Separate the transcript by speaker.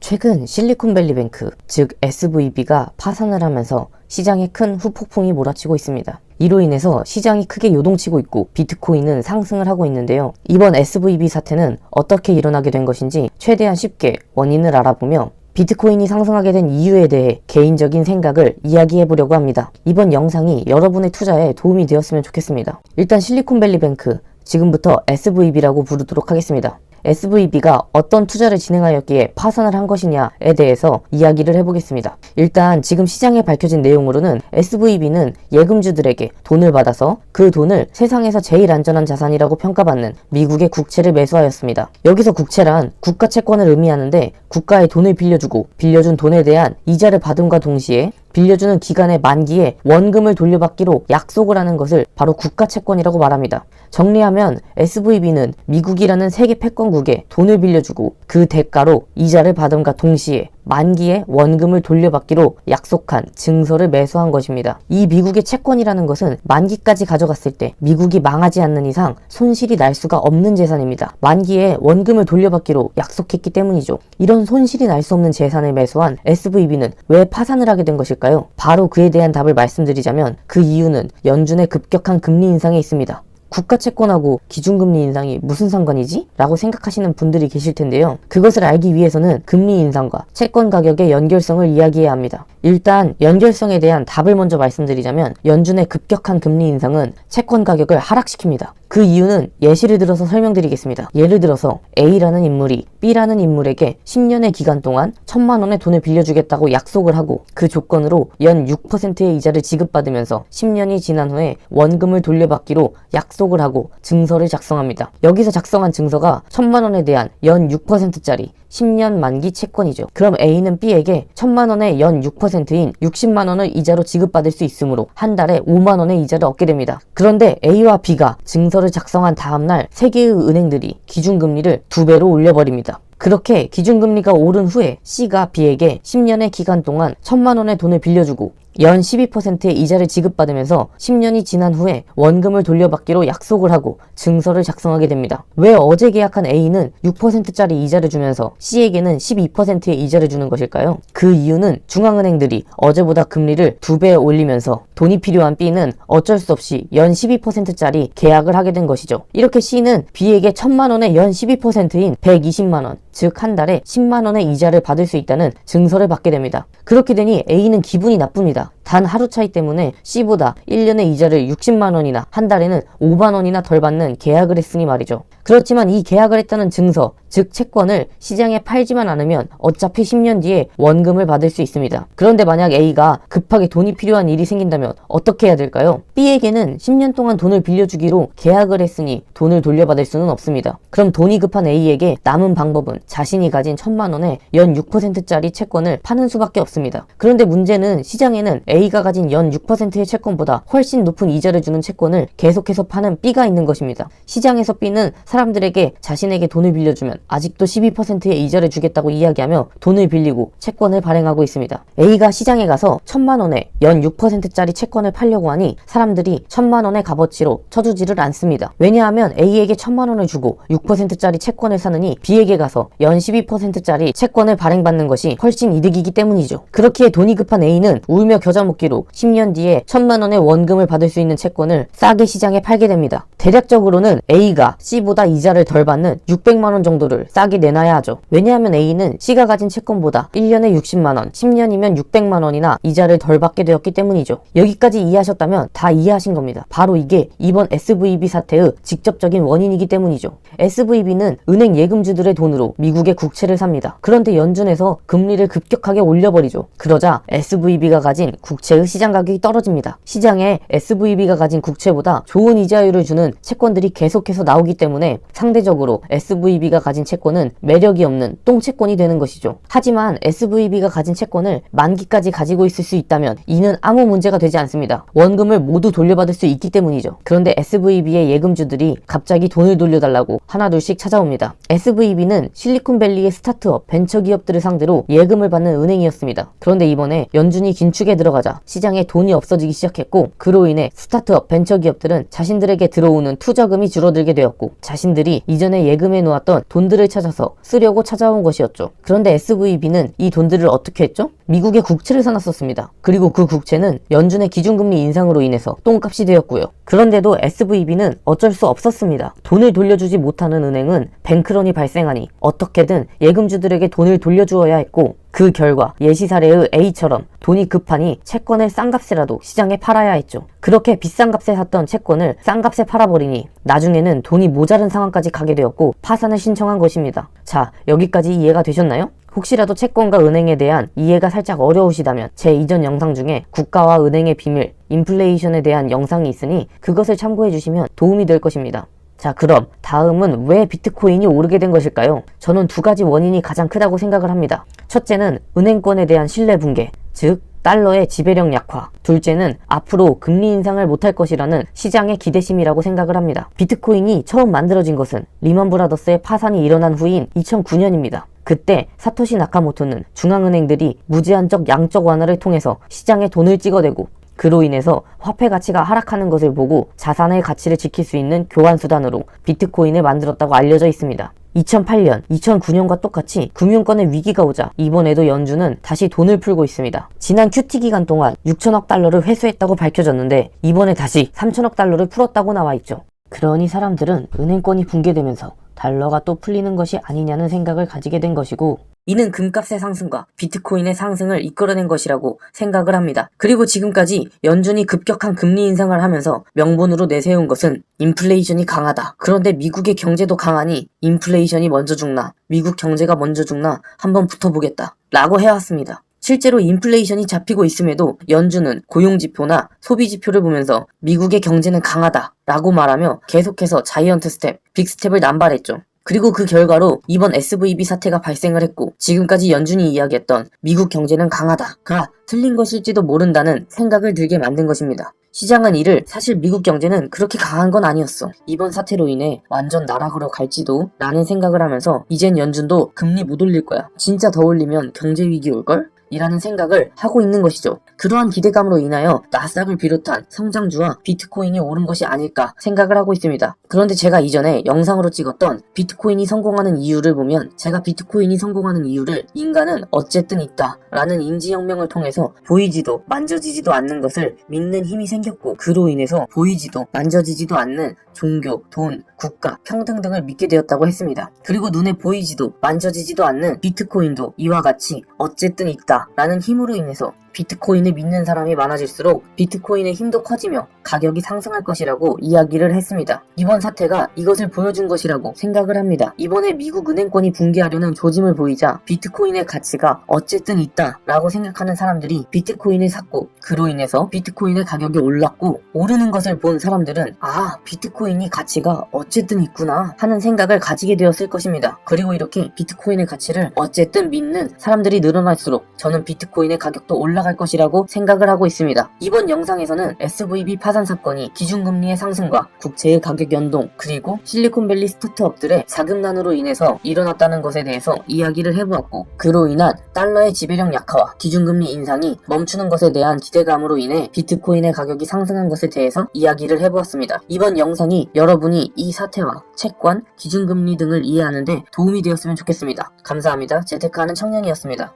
Speaker 1: 최근 실리콘밸리뱅크, 즉 SVB가 파산을 하면서 시장에 큰 후폭풍이 몰아치고 있습니다. 이로 인해서 시장이 크게 요동치고 있고 비트코인은 상승을 하고 있는데요. 이번 SVB 사태는 어떻게 일어나게 된 것인지 최대한 쉽게 원인을 알아보며 비트코인이 상승하게 된 이유에 대해 개인적인 생각을 이야기해 보려고 합니다. 이번 영상이 여러분의 투자에 도움이 되었으면 좋겠습니다. 일단 실리콘밸리뱅크, 지금부터 SVB라고 부르도록 하겠습니다. SVB가 어떤 투자를 진행하였기에 파산을 한 것이냐에 대해서 이야기를 해보겠습니다. 일단 지금 시장에 밝혀진 내용으로는 SVB는 예금주들에게 돈을 받아서 그 돈을 세상에서 제일 안전한 자산이라고 평가받는 미국의 국채를 매수하였습니다. 여기서 국채란 국가채권을 의미하는데 국가에 돈을 빌려주고 빌려준 돈에 대한 이자를 받음과 동시에 빌려주는 기간의 만기에 원금을 돌려받기로 약속을 하는 것을 바로 국가채권이라고 말합니다. 정리하면 SVB는 미국이라는 세계 패권국에 돈을 빌려주고 그 대가로 이자를 받음과 동시에 만기에 원금을 돌려받기로 약속한 증서를 매수한 것입니다. 이 미국의 채권이라는 것은 만기까지 가져갔을 때 미국이 망하지 않는 이상 손실이 날 수가 없는 재산입니다. 만기에 원금을 돌려받기로 약속했기 때문이죠. 이런 손실이 날 수 없는 재산을 매수한 SVB는 왜 파산을 하게 된 것일까요? 바로 그에 대한 답을 말씀드리자면 그 이유는 연준의 급격한 금리 인상에 있습니다. 국가채권하고 기준금리 인상이 무슨 상관이지? 라고 생각하시는 분들이 계실 텐데요. 그것을 알기 위해서는 금리 인상과 채권 가격의 연결성을 이야기해야 합니다. 일단 연결성에 대한 답을 먼저 말씀드리자면 연준의 급격한 금리 인상은 채권 가격을 하락시킵니다. 그 이유는 예시를 들어서 설명드리겠습니다. 예를 들어서 A라는 인물이 B라는 인물에게 10년의 기간 동안 1,000만 원의 돈을 빌려주겠다고 약속을 하고 그 조건으로 연 6%의 이자를 지급받으면서 10년이 지난 후에 원금을 돌려받기로 약속을 하고 증서를 작성합니다. 여기서 작성한 증서가 1,000만 원에 대한 연 6%짜리 10년 만기 채권이죠. 그럼 A는 B에게 1,000만 원의 연 6%인 60만 원을 이자로 지급받을 수 있으므로 한 달에 5만 원의 이자를 얻게 됩니다. 그런데 A와 B가 증서를 작성한 다음날 세 개의 은행들이 기준금리를 2배로 올려버립니다. 그렇게 기준금리가 오른 후에 C가 B에게 10년의 기간 동안 1,000만 원의 돈을 빌려주고 연 12%의 이자를 지급받으면서 10년이 지난 후에 원금을 돌려받기로 약속을 하고 증서를 작성하게 됩니다. 왜 어제 계약한 A는 6%짜리 이자를 주면서 C에게는 12%의 이자를 주는 것일까요? 그 이유는 중앙은행들이 어제보다 금리를 2배 올리면서 돈이 필요한 B는 어쩔 수 없이 연 12%짜리 계약을 하게 된 것이죠. 이렇게 C는 B에게 1,000만 원의 연 12%인 120만 원, 즉 한 달에 10만 원의 이자를 받을 수 있다는 증서를 받게 됩니다. 그렇게 되니 A는 기분이 나쁩니다. 단 하루 차이 때문에 C보다 1년의 이자를 60만 원이나 한 달에는 5만 원이나 덜 받는 계약을 했으니 말이죠. 그렇지만 이 계약을 했다는 증서, 즉 채권을 시장에 팔지만 않으면 어차피 10년 뒤에 원금을 받을 수 있습니다. 그런데 만약 A가 급하게 돈이 필요한 일이 생긴다면 어떻게 해야 될까요? B에게는 10년 동안 돈을 빌려주기로 계약을 했으니 돈을 돌려받을 수는 없습니다. 그럼 돈이 급한 A에게 남은 방법은 자신이 가진 1,000만 원에 연 6%짜리 채권을 파는 수밖에 없습니다. 그런데 문제는 시장에는 A가 가진 연 6%의 채권보다 훨씬 높은 이자를 주는 채권을 계속해서 파는 B가 있는 것입니다. 시장에서 B는 사람들에게 자신에게 돈을 빌려주면 아직도 12%의 이자를 주겠다고 이야기하며 돈을 빌리고 채권을 발행하고 있습니다. A가 시장에 가서 1,000만 원에 연 6%짜리 채권을 팔려고 하니 사람들이 1,000만 원의 값어치로 쳐주지를 않습니다. 왜냐하면 A에게 1,000만 원을 주고 6%짜리 채권을 사느니 B에게 가서 연 12%짜리 채권을 발행받는 것이 훨씬 이득이기 때문이죠. 그렇기에 돈이 급한 A는 울며 겨자 먹기로 10년 뒤에 1,000만 원의 원금을 받을 수 있는 채권을 싸게 시장에 팔게 됩니다. 대략적으로는 A가 C보다 이자를 덜 받는 600만 원 정도를 싸게 내놔야 하죠. 왜냐하면 A는 C가 가진 채권보다 1년에 60만 원, 10년이면 600만 원이나 이자를 덜 받게 되었기 때문이죠. 여기까지 이해하셨다면 다 이해하신 겁니다. 바로 이게 이번 SVB 사태의 직접적인 원인이기 때문이죠. SVB는 은행 예금주들의 돈으로 미국의 국채를 삽니다. 그런데 연준에서 금리를 급격하게 올려버리죠. 그러자 SVB가 가진 국채의 시장 가격이 떨어집니다. 시장에 SVB가 가진 국채보다 좋은 이자율을 주는 채권들이 계속해서 나오기 때문에 상대적으로 SVB가 가진 채권은 매력이 없는 똥채권이 되는 것이죠. 하지만 SVB가 가진 채권을 만기까지 가지고 있을 수 있다면 이는 아무 문제가 되지 않습니다. 원금을 모두 돌려받을 수 있기 때문이죠. 그런데 SVB의 예금주들이 갑자기 돈을 돌려달라고 하나둘씩 찾아옵니다. SVB는 실리콘밸리의 스타트업, 벤처기업들을 상대로 예금을 받는 은행이었습니다. 그런데 이번에 연준이 긴축에 들어가자 들어가자 시장에 돈이 없어지기 시작했고, 그로 인해 스타트업 벤처기업들은 자신들에게 들어오는 투자금이 줄어들게 되었고, 자신들이 이전에 예금해 놓았던 돈들을 찾아서 쓰려고 찾아온 것이었죠. 그런데 SVB는 이 돈들을 어떻게 했죠? 미국의 국채를 사놨었습니다. 그리고 그 국채는 연준의 기준금리 인상으로 인해서 똥값이 되었고요. 그런데도 SVB는 어쩔 수 없었습니다. 돈을 돌려주지 못하는 은행은 뱅크런이 발생하니 어떻게든 예금주들에게 돈을 돌려주어야 했고, 그 결과 예시 사례의 A처럼 돈이 급하니 채권을 싼 값이라도 시장에 팔아야 했죠. 그렇게 비싼 값에 샀던 채권을 싼 값에 팔아버리니 나중에는 돈이 모자른 상황까지 가게 되었고 파산을 신청한 것입니다. 자, 여기까지 이해가 되셨나요? 혹시라도 채권과 은행에 대한 이해가 살짝 어려우시다면 제 이전 영상 중에 국가와 은행의 비밀, 인플레이션에 대한 영상이 있으니 그것을 참고해 주시면 도움이 될 것입니다. 자, 그럼 다음은 왜 비트코인이 오르게 된 것일까요? 저는 두 가지 원인이 가장 크다고 생각을 합니다. 첫째는 은행권에 대한 신뢰 붕괴, 즉 달러의 지배력 약화. 둘째는 앞으로 금리 인상을 못할 것이라는 시장의 기대심이라고 생각을 합니다. 비트코인이 처음 만들어진 것은 리먼 브라더스의 파산이 일어난 후인 2009년입니다. 그때 사토시 나카모토는 중앙은행들이 무제한적 양적 완화를 통해서 시장에 돈을 찍어대고, 그로 인해서 화폐 가치가 하락하는 것을 보고 자산의 가치를 지킬 수 있는 교환 수단으로 비트코인을 만들었다고 알려져 있습니다. 2008년, 2009년과 똑같이 금융권의 위기가 오자 이번에도 연준은 다시 돈을 풀고 있습니다. 지난 QT 기간 동안 6천억 달러를 회수했다고 밝혀졌는데 이번에 다시 3천억 달러를 풀었다고 나와 있죠. 그러니 사람들은 은행권이 붕괴되면서 달러가 또 풀리는 것이 아니냐는 생각을 가지게 된 것이고, 이는 금값의 상승과 비트코인의 상승을 이끌어낸 것이라고 생각을 합니다. 그리고 지금까지 연준이 급격한 금리 인상을 하면서 명분으로 내세운 것은 인플레이션이 강하다. 그런데 미국의 경제도 강하니 인플레이션이 먼저 죽나 미국 경제가 먼저 죽나 한번 붙어보겠다 라고 해왔습니다. 실제로 인플레이션이 잡히고 있음에도 연준은 고용지표나 소비지표를 보면서 미국의 경제는 강하다 라고 말하며 계속해서 자이언트 스텝, 빅스텝을 남발했죠. 그리고 그 결과로 이번 SVB 사태가 발생을 했고, 지금까지 연준이 이야기했던 미국 경제는 강하다가 틀린 것일지도 모른다는 생각을 들게 만든 것입니다. 시장은 이를 사실 미국 경제는 그렇게 강한 건 아니었어. 이번 사태로 인해 완전 나락으로 갈지도 라는 생각을 하면서 이젠 연준도 금리 못 올릴 거야. 진짜 더 올리면 경제 위기 올걸? 이라는 생각을 하고 있는 것이죠. 그러한 기대감으로 인하여 나스닥을 비롯한 성장주와 비트코인이 오른 것이 아닐까 생각을 하고 있습니다. 그런데 제가 이전에 영상으로 찍었던 비트코인이 성공하는 이유를 보면, 제가 비트코인이 성공하는 이유를 인간은 어쨌든 있다 라는 인지혁명을 통해서 보이지도 만져지지도 않는 것을 믿는 힘이 생겼고, 그로 인해서 보이지도 만져지지도 않는 종교, 돈, 국가, 평등 등을 믿게 되었다고 했습니다. 그리고 눈에 보이지도 만져지지도 않는 비트코인도 이와 같이 어쨌든 있다 라는 힘으로 인해서 비트코인을 믿는 사람이 많아질수록 비트코인의 힘도 커지며 가격이 상승할 것이라고 이야기를 했습니다. 이번 사태가 이것을 보여준 것이라고 생각을 합니다. 이번에 미국 은행권이 붕괴하려는 조짐을 보이자 비트코인의 가치가 어쨌든 있다 라고 생각하는 사람들이 비트코인을 샀고, 그로 인해서 비트코인의 가격이 올랐고, 오르는 것을 본 사람들은 아, 비트코인이 가치가 어쨌든 있구나 하는 생각을 가지게 되었을 것입니다. 그리고 이렇게 비트코인의 가치를 어쨌든 믿는 사람들이 늘어날수록 저는 비트코인의 가격도 올라갈 것이라고 생각을 하고 있습니다. 이번 영상에서는 SVB 파산 사건이 기준금리의 상승과 국채의 가격 연동, 그리고 실리콘밸리 스타트업들의 자금난으로 인해서 일어났다는 것에 대해서 이야기를 해보았고, 그로 인한 달러의 지배력 약화와 기준금리 인상이 멈추는 것에 대한 기대감으로 인해 비트코인의 가격이 상승한 것에 대해서 이야기를 해보았습니다. 이번 영상이 여러분이 이 사태와 채권, 기준금리 등을 이해하는 데 도움이 되었으면 좋겠습니다. 감사합니다. 재테크하는 청년이었습니다.